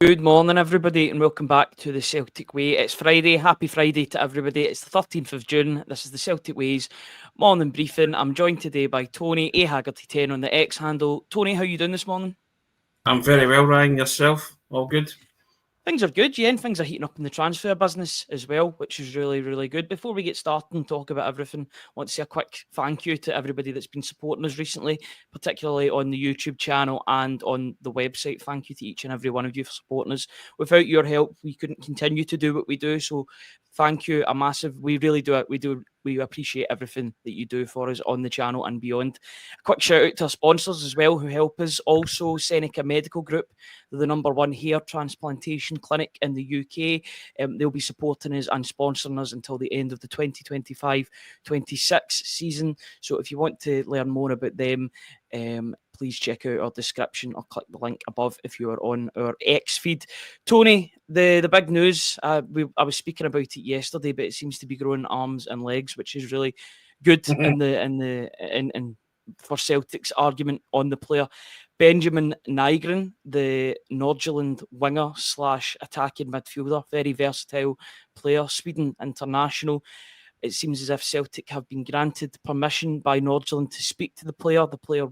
Good morning, everybody, and welcome back to the Celtic Way. It's Friday. Happy Friday to everybody. It's the 13th of June. This is the Celtic Way's morning briefing. I'm joined today by Tony, Haggerty10 on the X handle. Tony, how are you doing this morning? I'm very well, Ryan. Yourself? All good? Things are good, yeah, and things are heating up in the transfer business as well, which is really, really good. Before we get started and talk about everything, I want to say a quick thank you to everybody that's been supporting us recently, particularly on the YouTube channel and on the website. Thank you to each and every one of you for supporting us. Without your help, we couldn't continue to do what we do, so thank you, a massive, we really do it. We appreciate everything that you do for us on the channel and beyond. A quick shout out to our sponsors as well who help us. Also, Seneca Medical Group, they're the #1 hair transplantation clinic in the UK. They'll be supporting us and sponsoring us until the end of the 2025-26 season. So if you want to learn more about them, please check out our description or click the link above if you are on our X feed. Tony, the big news, I was speaking about it yesterday, but it seems to be growing arms and legs, which is really good in for Celtic's argument on the player. Benjamin Nygren, the Nordirland winger / attacking midfielder, very versatile player, Sweden international. It seems as if Celtic have been granted permission by Nordirland to speak to the player. The player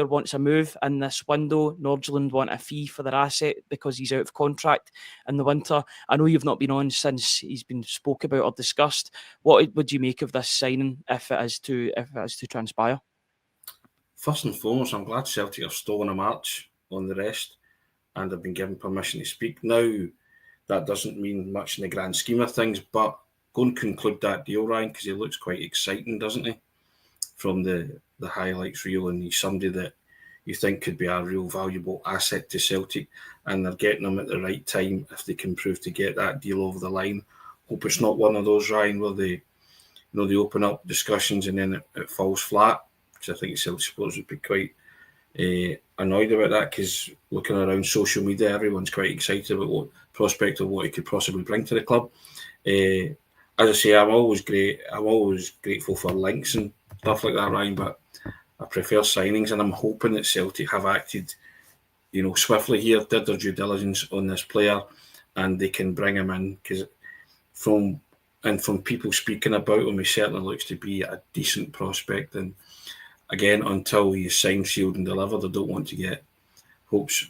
wants a move in this window. Nordirland want a fee for their asset because he's out of contract in the winter. I know you've not been on since he's been spoke about or discussed. What would you make of this signing if it is to transpire? First and foremost, I'm glad Celtic have stolen a march on the rest and have been given permission to speak. Now, that doesn't mean much in the grand scheme of things, but go and conclude that deal, Ryan, because he looks quite exciting, doesn't he? From the highlights reel, and he's somebody that you think could be a real valuable asset to Celtic, and they're getting him at the right time if they can prove to get that deal over the line. Hope it's not one of those, Ryan, where they open up discussions and then it falls flat, because I think Celtic supporters would be quite annoyed about that, because looking around social media, everyone's quite excited about what prospect of what he could possibly bring to the club. As I say, I'm always grateful for links and stuff like that, Ryan, but I prefer signings, and I'm hoping that Celtic have acted, swiftly here, did their due diligence on this player, and they can bring him in, because from people speaking about him, he certainly looks to be a decent prospect. And again, until he's signed, sealed and delivered, I don't want to get hopes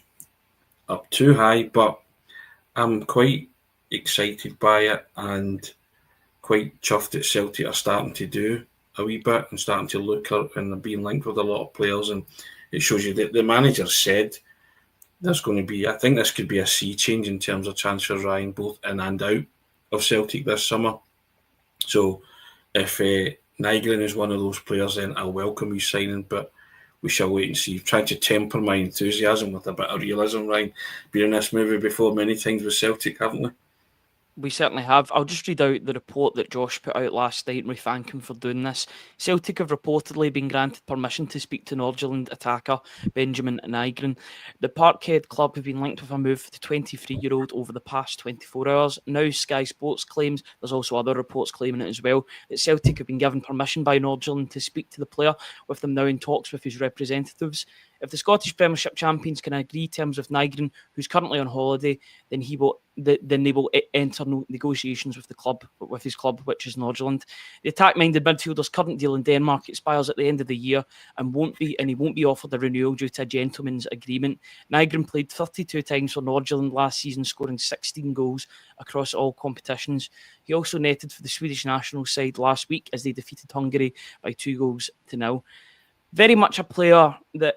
up too high, but I'm quite excited by it and quite chuffed that Celtic are starting to do a wee bit and starting to look at and being linked with a lot of players. And it shows you that the manager said there's going to be, I think this could be a sea change in terms of transfers, Ryan, both in and out of Celtic this summer. So if Nygren is one of those players, then I'll welcome his signing, but we shall wait and see. Trying to temper my enthusiasm with a bit of realism, Ryan. Been in this movie before many times with Celtic, haven't we? We certainly have. I'll just read out the report that Josh put out last night, and we thank him for doing this. Celtic have reportedly been granted permission to speak to Nordirland attacker Benjamin Nygren. The Parkhead club have been linked with a move for the 23-year-old over the past 24 hours. Now Sky Sports claims, there's also other reports claiming it as well, that Celtic have been given permission by Nordirland to speak to the player, with them now in talks with his representatives. If the Scottish Premiership champions can agree terms with Nygren, who's currently on holiday, then they will enter negotiations with his club, which is Nordirland. The attack-minded midfielder's current deal in Denmark expires at the end of the year and he won't be offered a renewal due to a gentleman's agreement. Nygren played 32 times for Nordirland last season, scoring 16 goals across all competitions. He also netted for the Swedish national side last week as they defeated Hungary by 2-0. Very much a player that,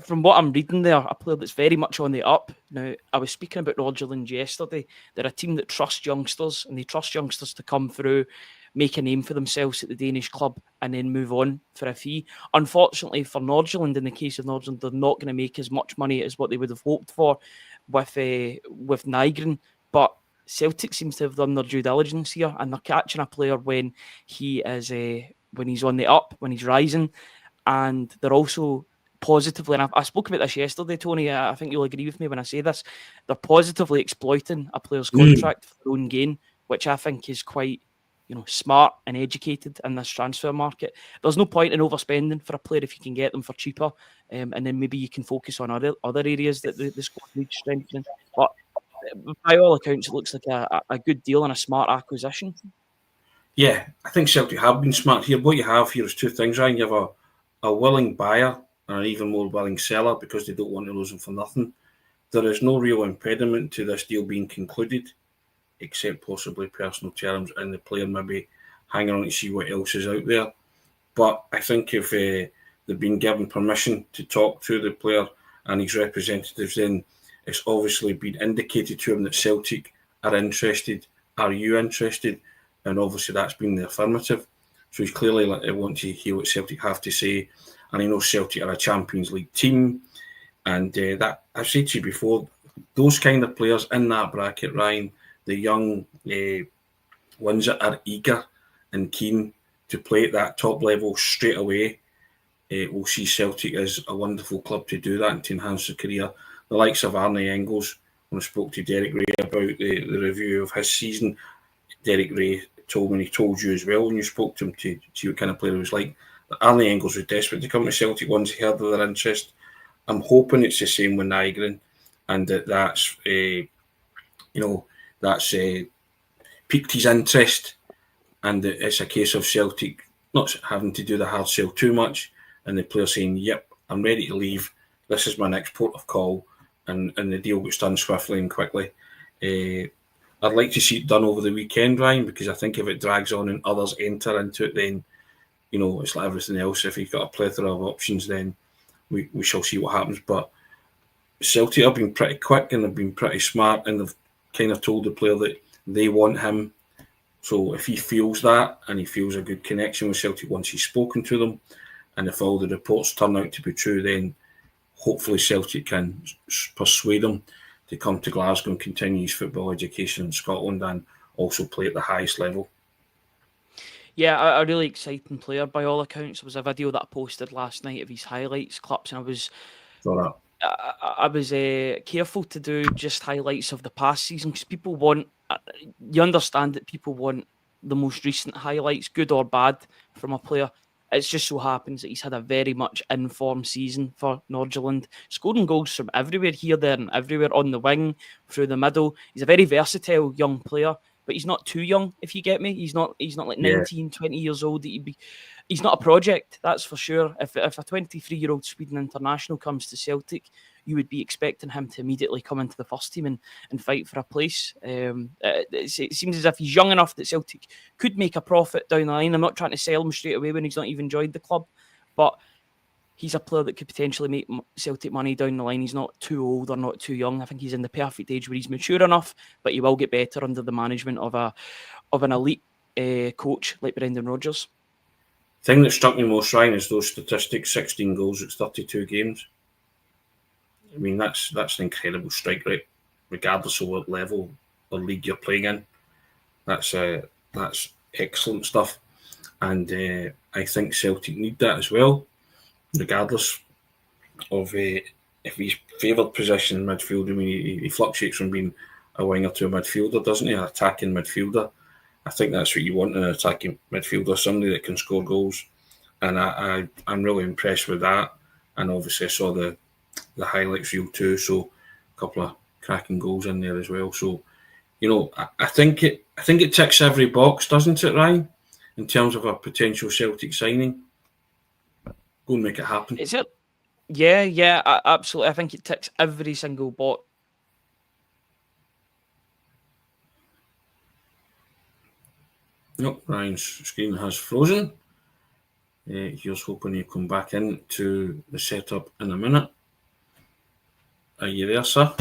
from what I'm reading there, a player that's very much on the up. Now, I was speaking about Nordirland yesterday. They're a team that trusts youngsters, and they trust youngsters to come through, make a name for themselves at the Danish club, and then move on for a fee. Unfortunately for Nordirland, in the case of Nordirland, they're not going to make as much money as what they would have hoped for with Nygren. But Celtic seems to have done their due diligence here, and they're catching a player when he is when he's on the up, when he's rising, and they're also positively, and I spoke about this yesterday, Tony, I think you'll agree with me when I say this, they're positively exploiting a player's contract for their own gain, which I think is quite smart and educated in this transfer market. There's no point in overspending for a player if you can get them for cheaper, and then maybe you can focus on other areas that the squad needs strengthening. But by all accounts, it looks like a good deal and a smart acquisition. Yeah, I think Celtic have been smart here. What you have here is two things, Ryan. You have a willing buyer and an even more willing seller because they don't want to lose him for nothing. There is no real impediment to this deal being concluded, except possibly personal terms and the player maybe hanging on to see what else is out there. But I think if they've been given permission to talk to the player and his representatives, then it's obviously been indicated to him that Celtic are interested. Are you interested? And obviously that's been the affirmative. So he's clearly wanting to hear what Celtic have to say. And he knows Celtic are a Champions League team. And that I've said to you before, those kind of players in that bracket, Ryan, the young ones that are eager and keen to play at that top level straight away, will see Celtic as a wonderful club to do that and to enhance their career. The likes of Arne Engels, when I spoke to Derek Ray about the review of his season, Derek Ray told me, and he told you as well when you spoke to him to see what kind of player he was like, that Arne Engels was desperate to come to Celtic once he heard of their interest. I'm hoping it's the same with Nygren, and that's piqued his interest, and it's a case of Celtic not having to do the hard sell too much, and the player saying, "Yep, I'm ready to leave. This is my next port of call," and the deal gets done swiftly and quickly. I'd like to see it done over the weekend, Ryan, because I think if it drags on and others enter into it, then it's like everything else. If you've got a plethora of options, then we shall see what happens. But Celtic have been pretty quick and they've been pretty smart, and they've kind of told the player that they want him. So if he feels that and he feels a good connection with Celtic once he's spoken to them, and if all the reports turn out to be true, then hopefully Celtic can persuade him to come to Glasgow and continue his football education in Scotland and also play at the highest level. Yeah, a really exciting player by all accounts. There was a video that I posted last night of his highlights clips, and I was careful to do just highlights of the past season because people want, you understand that people want the most recent highlights, good or bad, from a player. It just so happens that he's had a very much informed season for Nordsjælland, scoring goals from everywhere, here, there, and everywhere, on the wing, through the middle. He's a very versatile young player, but he's not too young, if you get me. He's not like 19, 20 years old. He's not a project, that's for sure. If a 23-year-old Sweden international comes to Celtic, you would be expecting him to immediately come into the first team and fight for a place. It seems as if he's young enough that Celtic could make a profit down the line. I'm not trying to sell him straight away when he's not even joined the club, but he's a player that could potentially make Celtic money down the line. He's not too old or not too young. I think he's in the perfect age where he's mature enough, but he will get better under the management of an elite coach like Brendan Rodgers. The thing that struck me most, Ryan, is those statistics: 16 goals at 32 games. I mean, that's an incredible strike rate, regardless of what level or league you're playing in. That's excellent stuff, and I think Celtic need that as well, regardless of if he's favoured position in midfield. I mean, he fluctuates from being a winger to a midfielder, doesn't he? An attacking midfielder. I think that's what you want in an attacking midfielder, somebody that can score goals, and I'm really impressed with that. And obviously, I saw the highlights reel too, so a couple of cracking goals in there as well. So, I think it ticks every box, doesn't it, Ryan? In terms of a potential Celtic signing, go and make it happen. Is it? Yeah, absolutely. I think it ticks every single box. Nope, Ryan's screen has frozen. Here's hoping he'll come back in to the setup in a minute. Are you there, sir?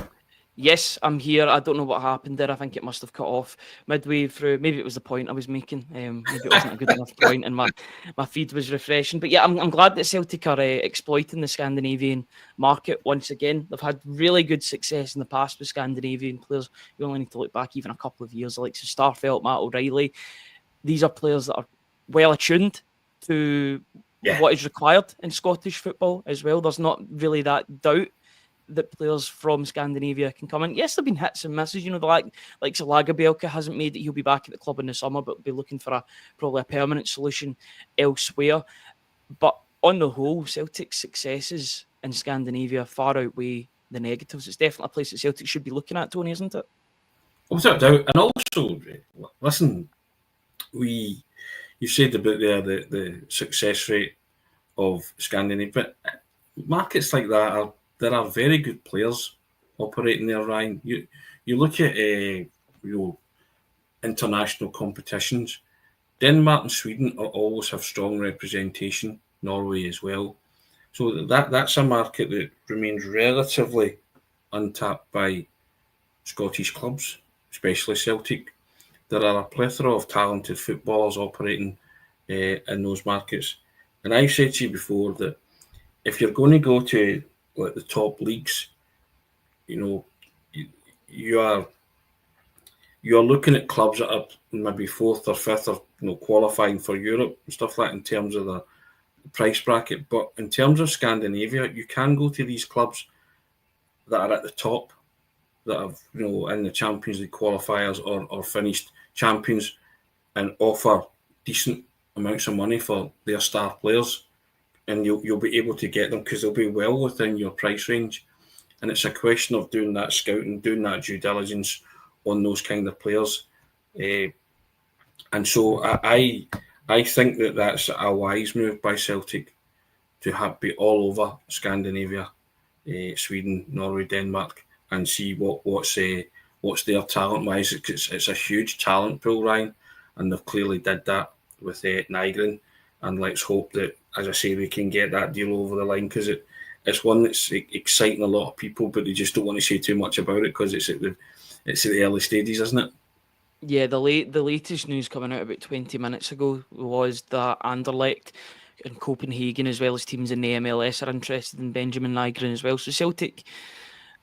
Yes, I'm here. I don't know what happened there. I think it must have cut off midway through. Maybe it was the point I was making. Maybe it wasn't a good enough point and my feed was refreshing. But yeah, I'm glad that Celtic are exploiting the Scandinavian market once again. They've had really good success in the past with Scandinavian players. You only need to look back even a couple of years, like Starfelt, Matt O'Reilly. These are players that are well attuned to what is required in Scottish football as well. There's not really that doubt that players from Scandinavia can come in. Yes, there've been hits and misses. The like Lagerbielke hasn't made it. He'll be back at the club in the summer, but will be looking for probably a permanent solution elsewhere. But on the whole, Celtic's successes in Scandinavia far outweigh the negatives. It's definitely a place that Celtic should be looking at, Tony, isn't it? Without doubt. And also, listen, you said about the success rate of Scandinavia, but markets like that there are very good players operating there, Ryan. You look at international competitions. Denmark and Sweden always have strong representation. Norway as well. So that's a market that remains relatively untapped by Scottish clubs, especially Celtic. There are a plethora of talented footballers operating in those markets. And I've said to you before that if you're going to go to like the top leagues, you are looking at clubs that are maybe fourth or fifth or qualifying for Europe and stuff like that in terms of the price bracket. But in terms of Scandinavia, you can go to these clubs that are at the top, that have in the Champions League qualifiers or finished champions, and offer decent amounts of money for their star players, and you'll be able to get them because they'll be well within your price range. And it's a question of doing that scouting, doing that due diligence on those kind of players. And so I think that's a wise move by Celtic to be all over Scandinavia, Sweden, Norway, Denmark, and see what's their talent wise. It's a huge talent pool, Ryan, and they've clearly did that with Nygren. And let's hope that, as I say, we can get that deal over the line, because it's one that's exciting a lot of people, but they just don't want to say too much about it because it's at the early stages, isn't it? Yeah, the latest news coming out about 20 minutes ago was that Anderlecht and Copenhagen, as well as teams in the MLS, are interested in Benjamin Nygren as well. So Celtic,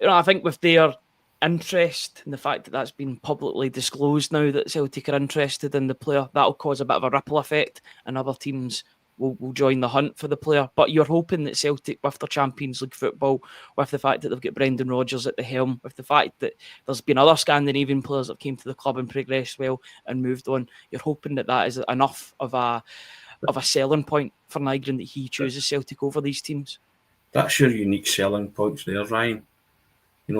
I think with their interest and the fact that that's been publicly disclosed now that Celtic are interested in the player, that'll cause a bit of a ripple effect, and other teams will join the hunt for the player. But you're hoping that Celtic, with their Champions League football, with the fact that they've got Brendan Rodgers at the helm, with the fact that there's been other Scandinavian players that came to the club and progressed well and moved on, you're hoping that is enough of a selling point for Nygren that he chooses Celtic over these teams. That's your unique selling points there, Ryan.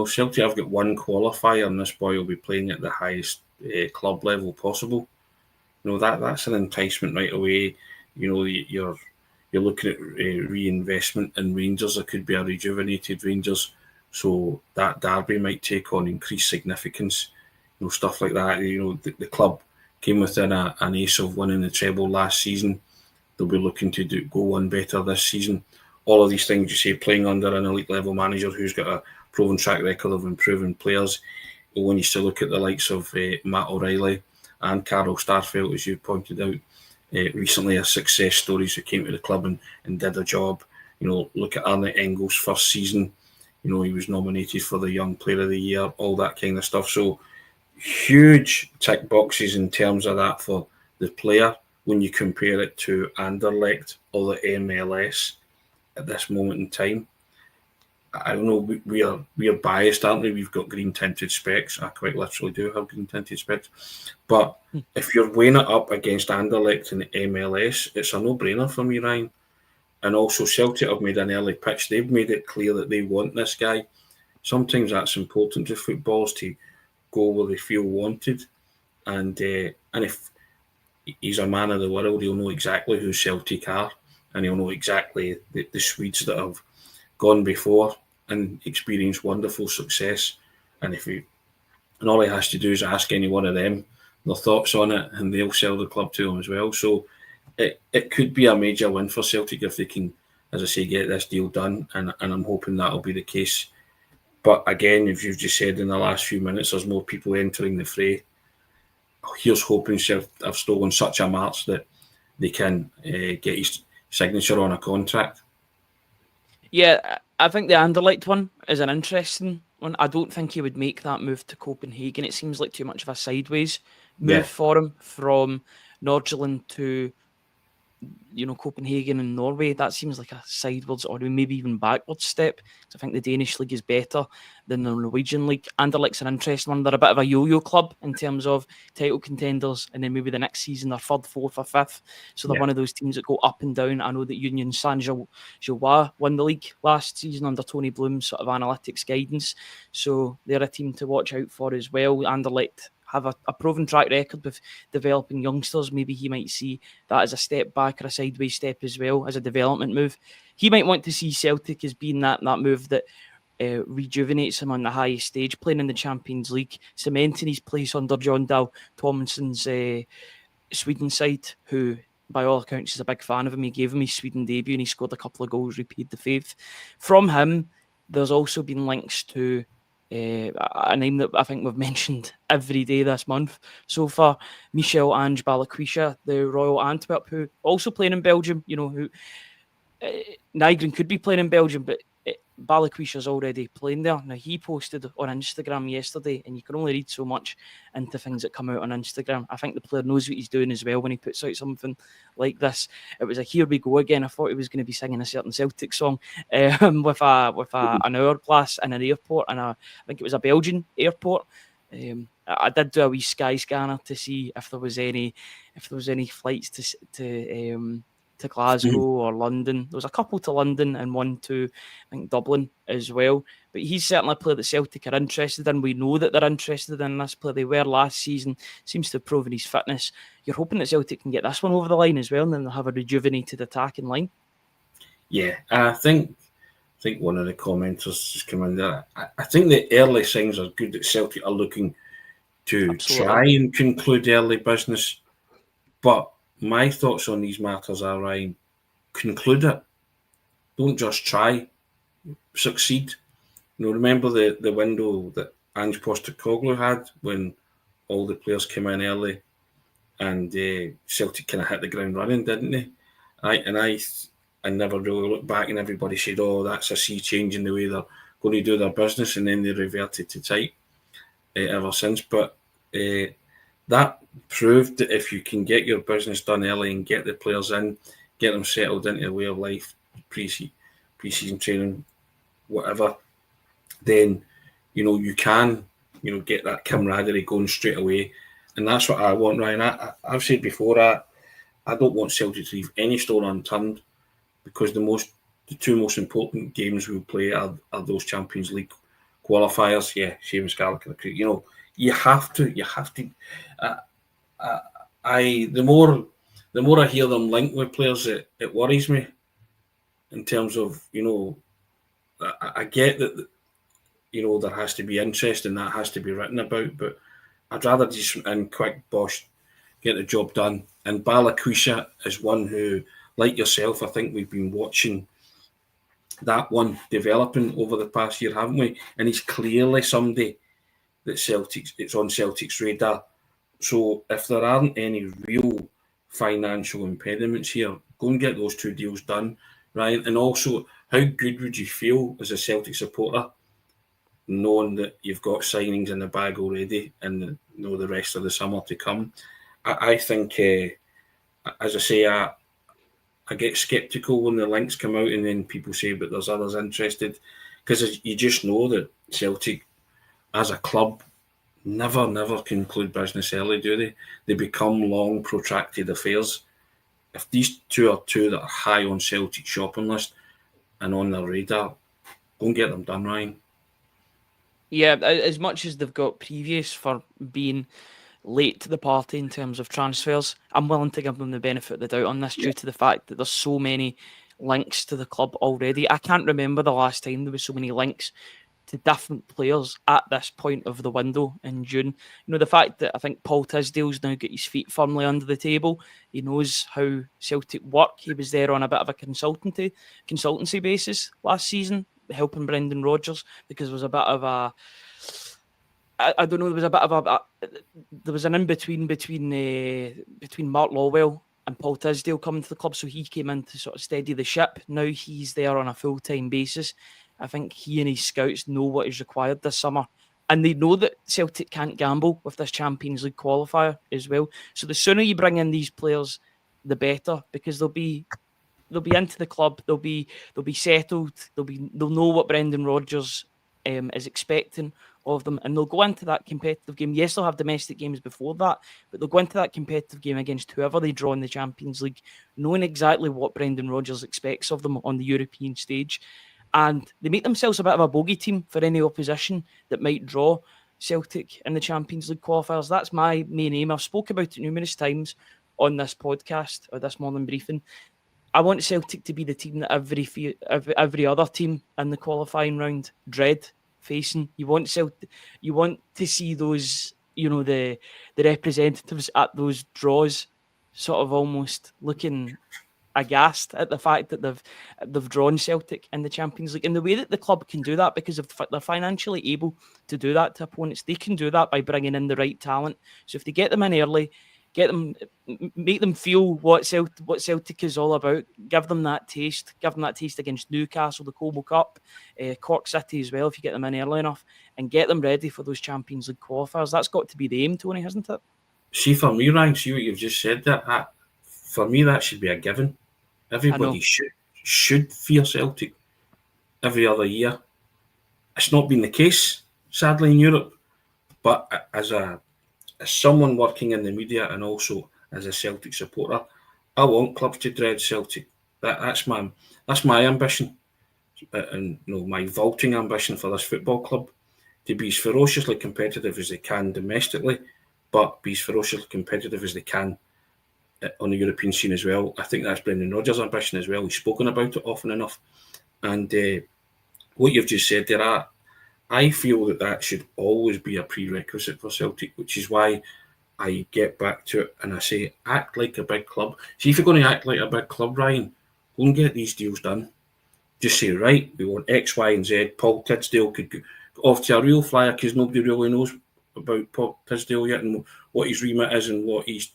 Celtic have got one qualifier, and this boy will be playing at the highest club level possible. That's an enticement right away. You're looking at reinvestment in Rangers. There could be a rejuvenated Rangers, so that derby might take on increased significance. Stuff like that. The club came within an ace of winning the treble last season. They'll be looking to go one better this season. All of these things, you say, playing under an elite level manager who's got a proven track record of improving players. When you still look at the likes of Matt O'Reilly and Carl Starfelt, as you pointed out, recently as success stories who came to the club and did a job. Look at Arne Engel's first season. He was nominated for the Young Player of the Year, all that kind of stuff. So huge tick boxes in terms of that for the player when you compare it to Anderlecht or the MLS at this moment in time. I don't know, we are biased, aren't we? We've got green tinted specs. I quite literally do have green tinted specs. But if you're weighing it up against Anderlecht and the MLS, it's a no-brainer for me, Ryan. And also Celtic have made an early pitch. They've made it clear that they want this guy. Sometimes that's important to footballers, to go where they feel wanted. And if he's a man of the world, he'll know exactly who Celtic are, and he'll know exactly the Swedes that have gone before and experienced wonderful success. And all he has to do is ask any one of them their thoughts on it, and they'll sell the club to him as well. So it could be a major win for Celtic if they can, as I say, get this deal done, and I'm hoping that'll be the case. But again, if you've just said in the last few minutes, there's more people entering the fray. Here's hoping I've stolen such a march that they can get his signature on a contract. Yeah, I think the Anderlecht one is an interesting one. I don't think he would make that move to Copenhagen. It seems like too much of a sideways move for him from Nordsjælland to Copenhagen and Norway, that seems like a sidewards or maybe even backwards step. I think the Danish league is better than the Norwegian league. Anderlecht's an interesting one. They're a bit of a yo-yo club in terms of title contenders, and then maybe the next season they're third, fourth, or fifth. So they're one of those teams that go up and down. I know that Union Saint-Gilloise won the league last season under Tony Bloom's sort of analytics guidance. So they're a team to watch out for as well. Anderlecht have a proven track record with developing youngsters. Maybe he might see that as a step back or a sideways step as well, as a development move. He might want to see Celtic as being that move that rejuvenates him on the highest stage, playing in the Champions League, cementing his place under John Dahl Tomason's Sweden side, who by all accounts is a big fan of him. He gave him his Sweden debut and he scored a couple of goals, repaid the faith. From him, there's also been links to a name that I think we've mentioned every day this month so far, Michel-Ange Balikwisha, the Royal Antwerp, who also playing in Belgium. Who Nygren could be playing in Belgium, but Balikwisha's already playing there. Now, he posted on Instagram yesterday, and you can only read so much into things that come out on Instagram. I think the player knows what he's doing as well when he puts out something like this. It was a here we go again. I thought he was going to be singing a certain Celtic song with an hourglass in an airport, and I think it was a Belgian airport. I did do a wee sky scanner to see if there was any flights to Glasgow or London. There was a couple to London and one to, I think, Dublin as well. But he's certainly a player that Celtic are interested in. We know that they're interested in this player. They were last season. Seems to have proven his fitness. You're hoping that Celtic can get this one over the line as well, and then they'll have a rejuvenated attacking line. Yeah, I think one of the commenters just came in there. I think the early signs are good that Celtic are looking to try and conclude early business. But my thoughts on these matters are, Ryan, conclude it. Don't just try. Succeed. Remember the window that Ange Postecoglou had when all the players came in early and Celtic kind of hit the ground running, didn't they? I never really looked back and everybody said, oh, that's a sea change in the way they're going to do their business, and then they reverted to type ever since. But that proved that if you can get your business done early and get the players in, get them settled into a way of life, pre-season training, whatever, then you can get that camaraderie going straight away, and that's what I want, Ryan. I've said before, I don't want Celtic to leave any stone unturned, because the two most important games we'll play are those Champions League qualifiers. Yeah, Seamus Garlick and the Creek. You have to. The more I hear them linked with players, it worries me. In terms of I get that there has to be interest and that has to be written about, but I'd rather just in quick bosh get the job done. And Balikwisha is one who, like yourself, I think we've been watching that one developing over the past year, haven't we? And he's clearly somebody that it's on Celtic's radar. So if there aren't any real financial impediments here, go and get those two deals done, Ryan. And also, how good would you feel as a Celtic supporter knowing that you've got signings in the bag already and the rest of the summer to come? I think, as I say, I get sceptical when the links come out and then people say, but there's others interested, because you just know that Celtic, as a club, never conclude business early, do they? They become long, protracted affairs. If these two are two that are high on Celtic shopping list and on their radar, go and get them done, Ryan. Yeah, as much as they've got previous for being late to the party in terms of transfers, I'm willing to give them the benefit of the doubt on this due to the fact that there's so many links to the club already. I can't remember the last time there was so many links to different players at this point of the window in June. The fact that I think Paul Tisdale's now got his feet firmly under the table. He knows how Celtic work. He was there on a bit of a consultancy basis last season, helping Brendan Rodgers, because there was a bit of a there was an in-between between Mark Lawwell and Paul Tisdale coming to the club, so he came in to sort of steady the ship. Now he's there on a full-time basis. I think he and his scouts know what is required this summer, and they know that Celtic can't gamble with this Champions League qualifier as well. So the sooner you bring in these players the better, because they'll be into the club, they'll be settled, they'll know what Brendan Rodgers is expecting of them, and they'll go into that competitive game. Yes, they'll have domestic games before that, but they'll go into that competitive game against whoever they draw in the Champions League, knowing exactly what Brendan Rodgers expects of them on the European stage. And they make themselves a bit of a bogey team for any opposition that might draw Celtic in the Champions League qualifiers. That's my main aim. I've spoke about it numerous times on this podcast or this morning briefing. I want Celtic to be the team that every other team in the qualifying round dread facing. You want to see those, the representatives at those draws sort of almost looking aghast at the fact that they've drawn Celtic in the Champions League. And the way that the club can do that, because they're financially able to do that to opponents, they can do that by bringing in the right talent. So if they get them in early, make them feel what Celtic is all about, give them that taste against Newcastle, the Como Cup, Cork City as well, if you get them in early enough, and get them ready for those Champions League qualifiers. That's got to be the aim, Tony, hasn't it? See, for me, Ryan, see what you've just said, that for me, that should be a given. Everybody should fear Celtic every other year. It's not been the case, sadly, in Europe, but as someone working in the media and also as a Celtic supporter, I want clubs to dread Celtic. That's my ambition, and my vaulting ambition for this football club, to be as ferociously competitive as they can domestically, but be as ferociously competitive as they can on the European scene as well. I think that's Brendan Rodgers' ambition as well. He's spoken about it often enough. And what you've just said there, I feel that should always be a prerequisite for Celtic, which is why I get back to it and I say, act like a big club. See, if you're going to act like a big club, Ryan, go and get these deals done. Just say, right, we want X, Y, and Z. Paul Tisdale could go off to a real flyer because nobody really knows about Paul Tisdale yet and what his remit is and what he's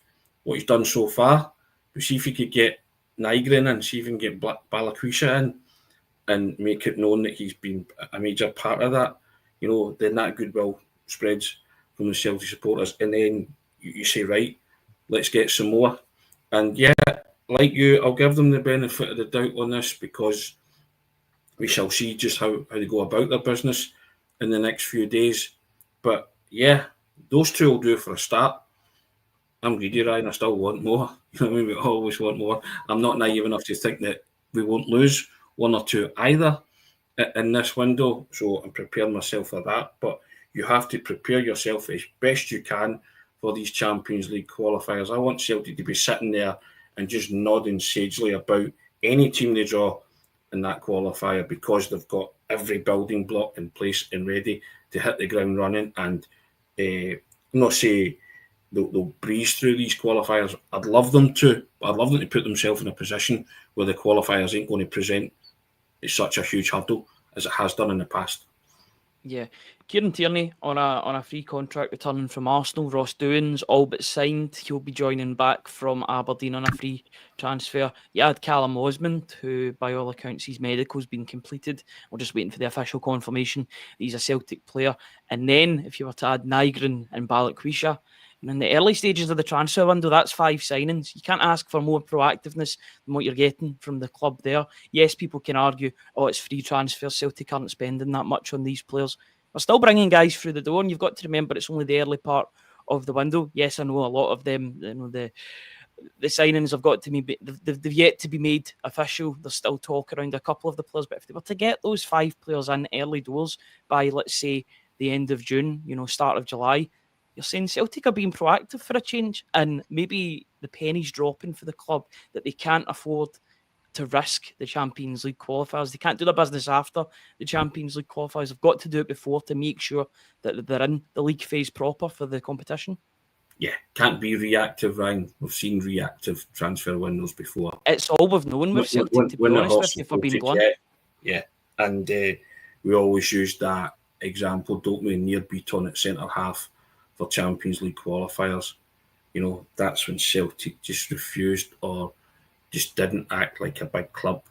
done so far. But see if you could get Nygren in, see if you can get Balikwisha in and make it known that he's been a major part of that. Then that goodwill spreads from the Celtic supporters, and then you say, right, let's get some more. And yeah, like you, I'll give them the benefit of the doubt on this, because we shall see just how they go about their business in the next few days. But yeah, those two will do for a start. I'm greedy, Ryan. I still want more. We always want more. I'm not naive enough to think that we won't lose one or two either in this window. So I'm preparing myself for that. But you have to prepare yourself as best you can for these Champions League qualifiers. I want Celtic to be sitting there and just nodding sagely about any team they draw in that qualifier, because they've got every building block in place and ready to hit the ground running. And I'm not saying they'll breeze through these qualifiers. I'd love them to, but I'd love them to put themselves in a position where the qualifiers ain't going to present such a huge hurdle as it has done in the past. Yeah, Kieran Tierney on a free contract returning from Arsenal. Ross Doohan's all but signed. He'll be joining back from Aberdeen on a free transfer. You had Callum Osmond, who by all accounts his medical's been completed. We're just waiting for the official confirmation that he's a Celtic player. And then if you were to add Nygren and Balikwisha, in the early stages of the transfer window, that's 5 signings. You can't ask for more proactiveness than what you're getting from the club there. Yes, people can argue, it's free transfers, Celtic aren't spending that much on these players. We're still bringing guys through the door, and you've got to remember it's only the early part of the window. Yes, I know a lot of them, the signings have got to be, they've yet to be made official. There's still talk around a couple of the players, but if they were to get those 5 players in early doors by, let's say, the end of June, start of July, you're saying Celtic are being proactive for a change, and maybe the penny's dropping for the club that they can't afford to risk the Champions League qualifiers. They can't do their business after the Champions League qualifiers. They've got to do it before to make sure that they're in the league phase proper for the competition. Yeah, can't be reactive, Ryan. We've seen reactive transfer windows before. It's all we've known with Celtic, to be honest with you, if we're being blunt. Yeah. And we always use that example, don't we, near Beaton at centre-half for Champions League qualifiers. That's when Celtic just refused or just didn't act like a big club.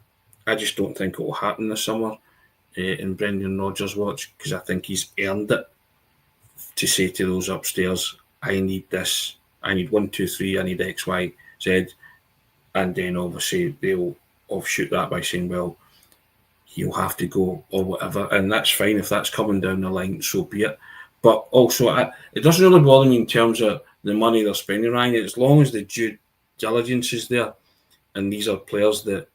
I just don't think it will happen this summer in Brendan Rodgers' watch, because I think he's earned it to say to those upstairs, I need this, I need 1, 2, 3, I need X, Y, Z. and then obviously they'll offshoot that by saying, well, he'll have to go or whatever, and that's fine if that's coming down the line, so be it. But also, it doesn't really bother me in terms of the money they're spending, Ryan, as long as the due diligence is there, and these are players that,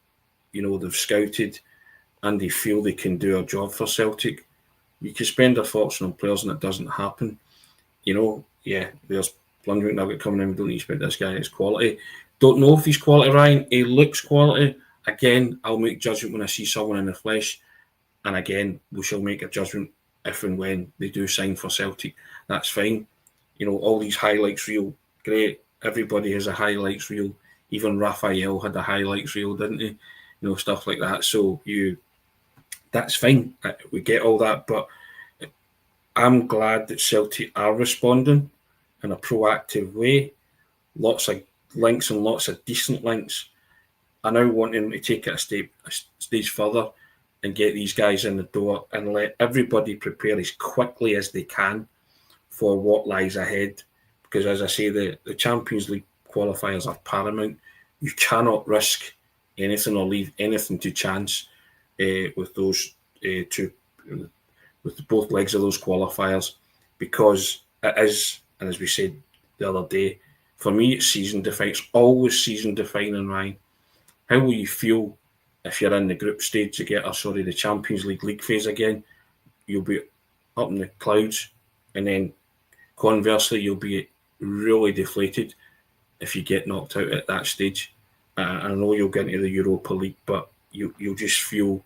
they've scouted and they feel they can do a job for Celtic. You can spend a fortune on players and it doesn't happen. There's Blundering Nugget coming in. We don't need to expect this guy is quality. Don't know if he's quality, Ryan. He looks quality. Again, I'll make judgment when I see someone in the flesh. And again, we shall make a judgment if and when they do sign for Celtic. That's fine. All these highlights reel, great. Everybody has a highlights reel. Even Raphael had a highlights reel, didn't he? Stuff like that. So that's fine. We get all that. But I'm glad that Celtic are responding in a proactive way. Lots of links and lots of decent links. I now want them to take it a stage further and get these guys in the door and let everybody prepare as quickly as they can for what lies ahead. Because as I say, the Champions League qualifiers are paramount. You cannot risk anything or leave anything to chance with those two, with both legs of those qualifiers, because it is, and as we said the other day, for me it's season defining. It's always season defining, Ryan. How will you feel if you're in the group stage to get, the Champions League phase again? You'll be up in the clouds, and then conversely, you'll be really deflated if you get knocked out at that stage. I know you'll get into the Europa League, but you'll just feel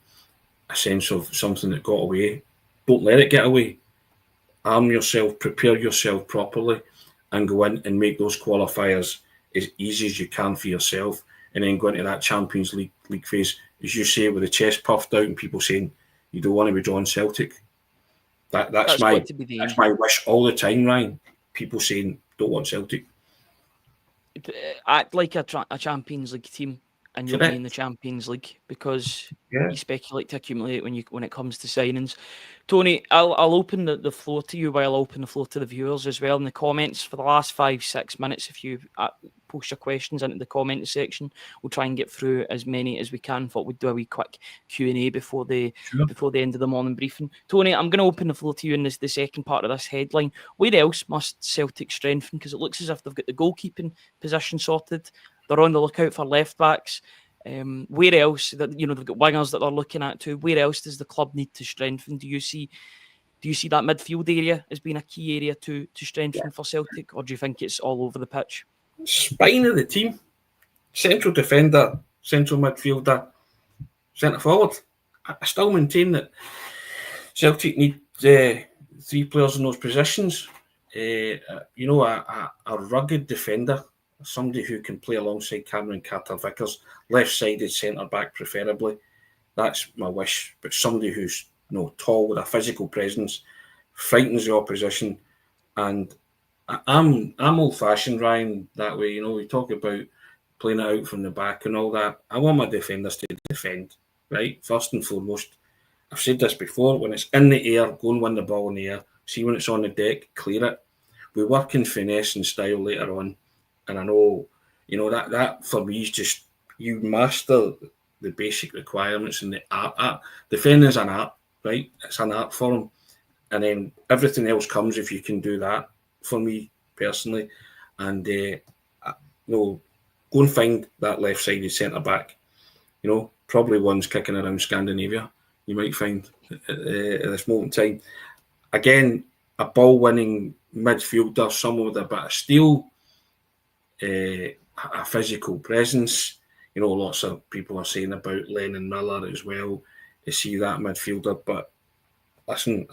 a sense of something that got away. Don't let it get away. Arm yourself, prepare yourself properly, and go in and make those qualifiers as easy as you can for yourself, and then go into that Champions League phase, as you say, with the chest puffed out and people saying you don't want to be drawn Celtic. That's my wish all the time, Ryan. People saying don't want Celtic. Act like a Champions League team, and you'll be in the Champions League, because you speculate to accumulate when it comes to signings. Tony, I'll open the floor to you, while I'll open the floor to the viewers as well in the comments for the last 5-6 minutes. If you post your questions into the comment section, we'll try and get through as many as we can. Thought we'd do a wee quick Q&A before the end of the morning briefing. Tony, I'm going to open the floor to you in the second part of this headline. Where else must Celtic strengthen? Because it looks as if they've got the goalkeeping position sorted. They're on the lookout for left backs. Where else? They've got wingers that they're looking at too. Where else does the club need to strengthen? Do you see that midfield area as being a key area to strengthen for Celtic, or do you think it's all over the pitch? Spine of the team, central defender, central midfielder, centre forward. I still maintain that Celtic need 3 players in those positions. A rugged defender, somebody who can play alongside Cameron Carter-Vickers, left-sided centre-back preferably. That's my wish. But somebody who's tall, with a physical presence, frightens the opposition. And I'm old-fashioned, Ryan, that way. We talk about playing it out from the back and all that. I want my defenders to defend, right? First and foremost. I've said this before, when it's in the air, go and win the ball in the air. See when it's on the deck, clear it. We work in finesse and style later on. And I know, that for me is just, you master the basic requirements and the art. Defending is an art, right? It's an art form. And then everything else comes if you can do that, for me personally. And go and find that left-sided centre-back. Probably one's kicking around Scandinavia, you might find at this moment in time. Again, a ball-winning midfielder, someone with a bit of steel, a physical presence. Lots of people are saying about Lennon Miller as well, to see that midfielder. But listen,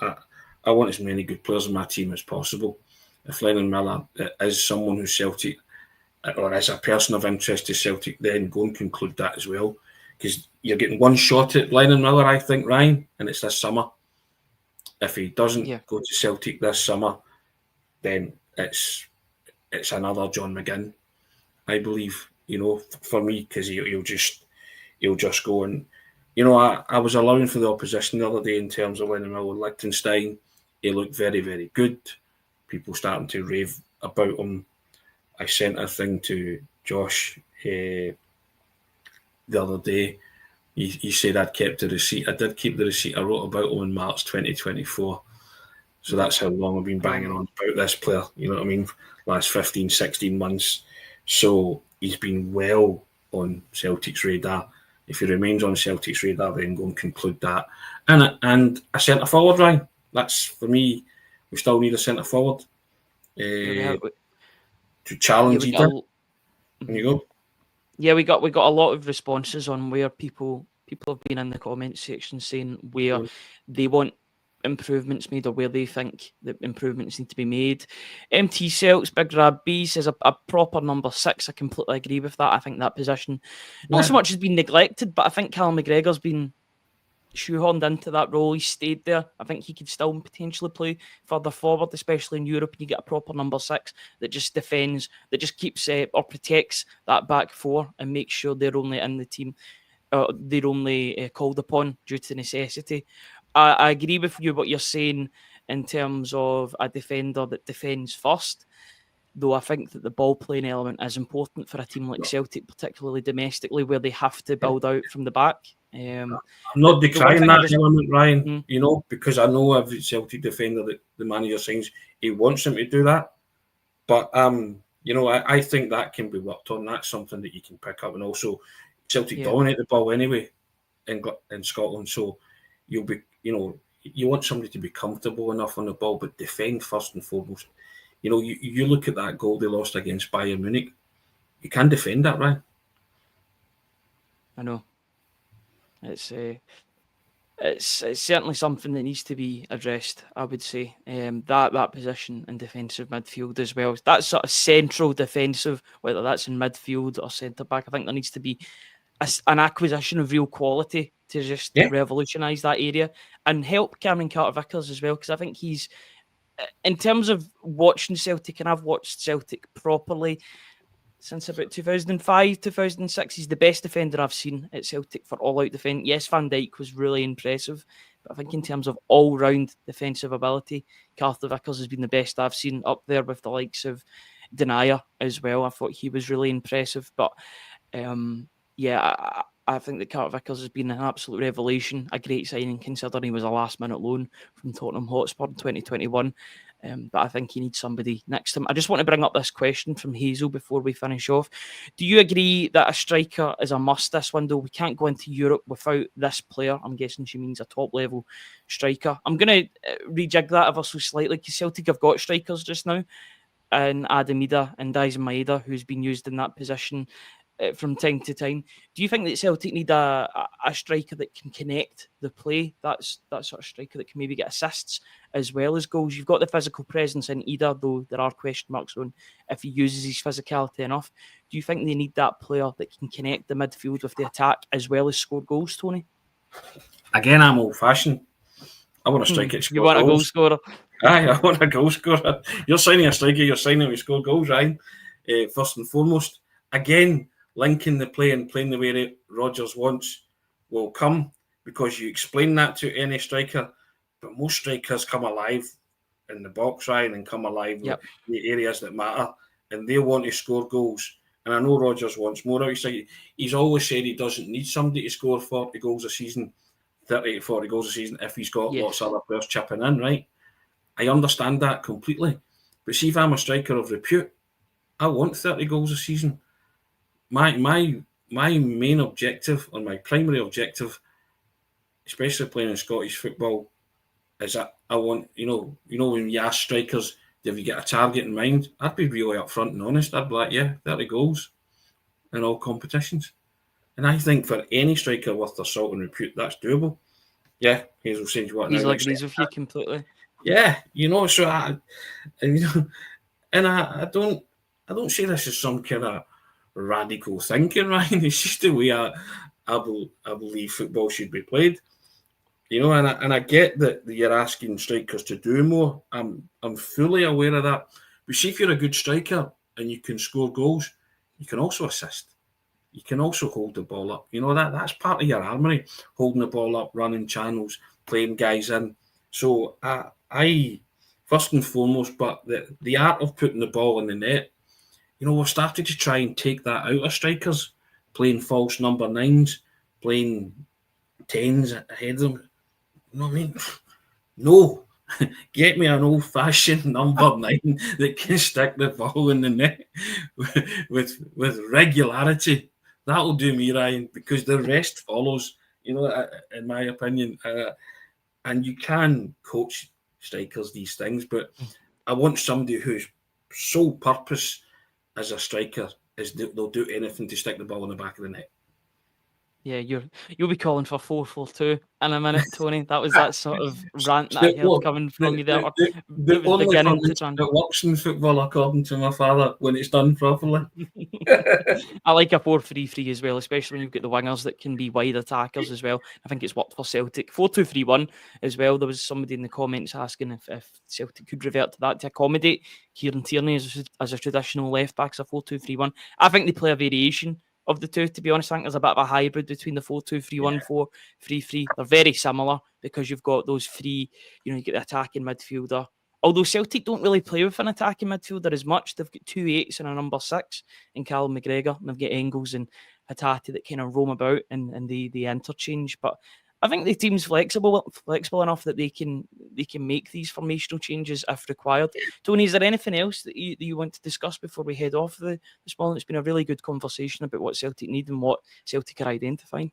I want as many good players in my team as possible. If Lennon Miller is someone who's Celtic, or is a person of interest to Celtic, then go and conclude that as well. Because you're getting one shot at Lennon Miller, I think, Ryan, and it's this summer. If he doesn't go to Celtic this summer, then it's another John McGinn, I believe, for me, because he'll just go. And I was allowing for the opposition the other day in terms of Lennon Miller. Liechtenstein, he looked very, very good. People starting to rave about him. I sent a thing to Josh the other day. You said I'd kept the receipt. I did keep the receipt. I wrote about him in March 2024. So that's how long I've been banging on about this player. You know what I mean? Last 15, 16 months. So he's been well on Celtic's radar. If he remains on Celtic's radar, then go and conclude that. And a centre forward, Ryan. That's, for me, we still need a centre forward to challenge Ida. There you go. Yeah, we got a lot of responses on where people have been in the comments section saying where they want improvements made or where they think that improvements need to be made. MT Celts, Big Rab B says a proper number 6. I completely agree with that. I think that position not so much has been neglected, but I think Callum McGregor's been shoehorned into that role. He stayed there. I think he could still potentially play further forward, especially in Europe. And you get a proper number 6 that just defends, that just keeps or protects that back four and makes sure they're only in the team. They're only called upon due to necessity. I agree with you what you're saying in terms of a defender that defends first, though I think that the ball playing element is important for a team like Celtic, particularly domestically, where they have to build out from the back. I'm not decrying that element, Ryan, because I know every Celtic defender that the manager signs, he wants them to do that. But, I think that can be worked on. That's something that you can pick up. And also, Celtic dominate the ball anyway in Scotland. So you'll be, you want somebody to be comfortable enough on the ball, but defend first and foremost. You look at that goal they lost against Bayern Munich. You can defend that, right? I know. It's certainly something that needs to be addressed, I would say. That position in defensive midfield as well. That sort of central defensive, whether that's in midfield or centre back, I think there needs to be an acquisition of real quality to just revolutionise that area and help Cameron Carter-Vickers as well, because I think he's, in terms of watching Celtic, and I've watched Celtic properly since about 2005, 2006, he's the best defender I've seen at Celtic for all-out defence. Yes, Van Dijk was really impressive, but I think in terms of all-round defensive ability, Carter-Vickers has been the best I've seen, up there with the likes of Denier as well. I thought he was really impressive, but I think that Carter-Vickers has been an absolute revelation, a great signing considering he was a last-minute loan from Tottenham Hotspur in 2021. But I think he needs somebody next to him. I just want to bring up this question from Hazel before we finish off. Do you agree that a striker is a must this window? We can't go into Europe without this player. I'm guessing she means a top-level striker. I'm going to rejig that ever so slightly, because Celtic have got strikers just now, and Adam Ida and Daisen Maeda, who's been used in that position from time to time. Do you think that Celtic need a striker that can connect the play? That's that sort of striker that can maybe get assists as well as goals. You've got the physical presence in Ida, though there are question marks on if he uses his physicality enough. Do you think they need that player that can connect the midfield with the attack as well as score goals, Tony? Again, I'm old-fashioned. I want a striker to score goals. You want a goal scorer? Aye, I want a goal scorer. You're signing a striker, you're signing to score goals, Ryan. First and foremost. Again, linking the play and playing the way Rodgers wants will come, because you explain that to any striker. But most strikers come alive in the box, Ryan, and come alive in the areas that matter, and they want to score goals. And I know Rodgers wants more out of his. He's always said he doesn't need somebody to score 40 goals a season, 30 to 40 goals a season, if he's got lots of other players chipping in, right? I understand that completely. But see, if I'm a striker of repute, I want 30 goals a season. My main objective, or my primary objective, especially playing in Scottish football, is that I want, when you ask strikers, have you got a target in mind? I'd be really upfront and honest. I'd be like, 30 goals in all competitions. And I think for any striker worth their salt and repute, that's doable. Yeah, Hazel says what? He's agrees with you completely. Yeah, so I don't say this as some kind of radical thinking, Ryan. It's just the way I believe football should be played. And I get that you're asking strikers to do more. I'm fully aware of that. But see, if you're a good striker and you can score goals, you can also assist. You can also hold the ball up. That's part of your armoury, holding the ball up, running channels, playing guys in. So I first and foremost, but the art of putting the ball in the net, we've started to try and take that out of strikers. playing false number 9s, playing 10s ahead of them. You know what I mean? No. Get me an old-fashioned number 9 that can stick the ball in the net with regularity. That'll do me, Ryan, because the rest follows, in my opinion. And you can coach strikers these things, but I want somebody whose sole purpose as a striker is they'll do anything to stick the ball in the back of the net. Yeah, you'll be calling for 4-4-2 in a minute, Tony. That was that sort of rant that I heard coming from you there. The It was only beginning to formation that works in football, according to my father, when it's done properly. I like a 4-3-3 as well, especially when you've got the wingers that can be wide attackers as well. I think it's worked for Celtic. 4-2-3-1 as well. There was somebody in the comments asking if Celtic could revert to that to accommodate Kieran Tierney as a traditional left back, so 4-2-3-1. I think they play a variation of the two, to be honest. I think there's a bit of a hybrid between the 4-2-3-1, 4-3-3. They're very similar because you've got those three, you get the attacking midfielder. Although Celtic don't really play with an attacking midfielder as much. They've got 2 8s and a number 6 in Callum McGregor, and they've got Engels and Hatate that kind of roam about and they interchange. But I think the team's flexible enough that they can make these formational changes if required. Tony, is there anything else that you want to discuss before we head off this morning? It's been a really good conversation about what Celtic need and what Celtic are identifying.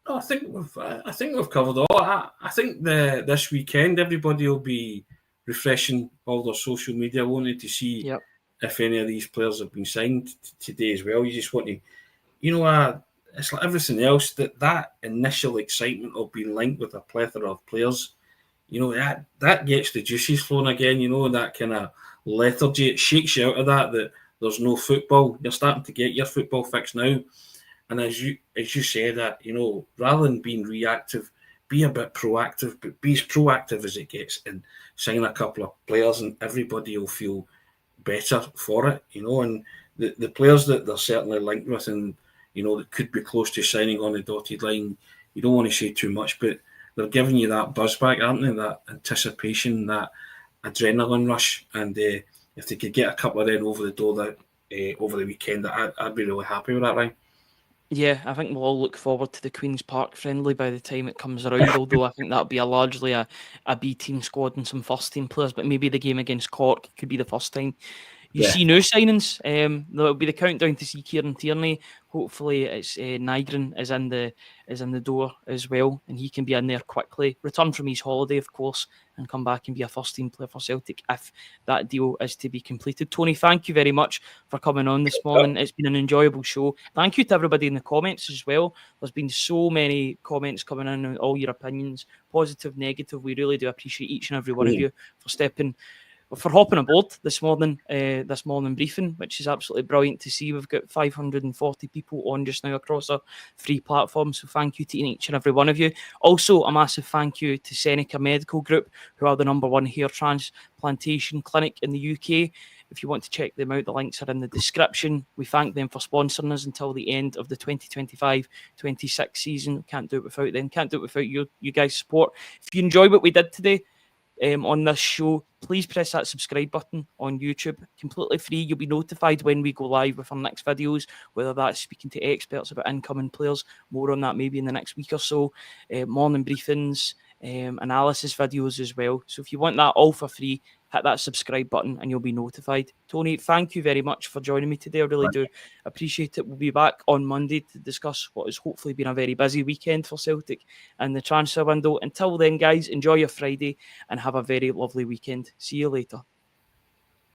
I think we've covered all. I think this weekend everybody will be refreshing all their social media, wanting to see if any of these players have been signed today as well. You just want to, it's like everything else, that initial excitement of being linked with a plethora of players, that gets the juices flowing again, that kind of lethargy. It shakes you out of that there's no football. You're starting to get your football fix now. And as you said that, rather than being reactive, be a bit proactive, but be as proactive as it gets and sign a couple of players and everybody will feel better for it, and the players that they're certainly linked with and, that could be close to signing on the dotted line, you don't want to say too much, but they're giving you that buzz back, aren't they? That anticipation, that adrenaline rush. And if they could get a couple of them over the door over the weekend, I'd be really happy with that, right? Yeah, I think we'll all look forward to the Queen's Park friendly by the time it comes around, although I think that'll be largely a B-team squad and some first-team players, but maybe the game against Cork could be the first time you see new signings. There'll be the countdown to see Kieran Tierney. Hopefully it's Nygren is in the door as well, and he can be in there quickly, return from his holiday, of course, and come back and be a first-team player for Celtic if that deal is to be completed. Tony, thank you very much for coming on this morning. It's been an enjoyable show. Thank you to everybody in the comments as well. There's been so many comments coming in on all your opinions, positive, negative. We really do appreciate each and every one of you for hopping aboard this morning briefing, which is absolutely brilliant to see. We've got 540 people on just now across our free platform, so thank you to each and every one of you. Also, a massive thank you to Seneca Medical Group, who are the '1 hair transplantation clinic in the UK. If you want to check them out, the links are in the description. We thank them for sponsoring us until the end of the 2025-26 season. Can't do it without them. Can't do it without you guys' support. If you enjoy what we did today, on this show, please press that subscribe button on YouTube. Completely free. You'll be notified when we go live with our next videos, whether that's speaking to experts about incoming players. More on that maybe in the next week or so. Morning briefings, analysis videos as well. So if you want that all for free, hit that subscribe button and you'll be notified. Tony, thank you very much for joining me today. I really do appreciate it. We'll be back on Monday to discuss what has hopefully been a very busy weekend for Celtic and the transfer window. Until then, guys, enjoy your Friday and have a very lovely weekend. See you later.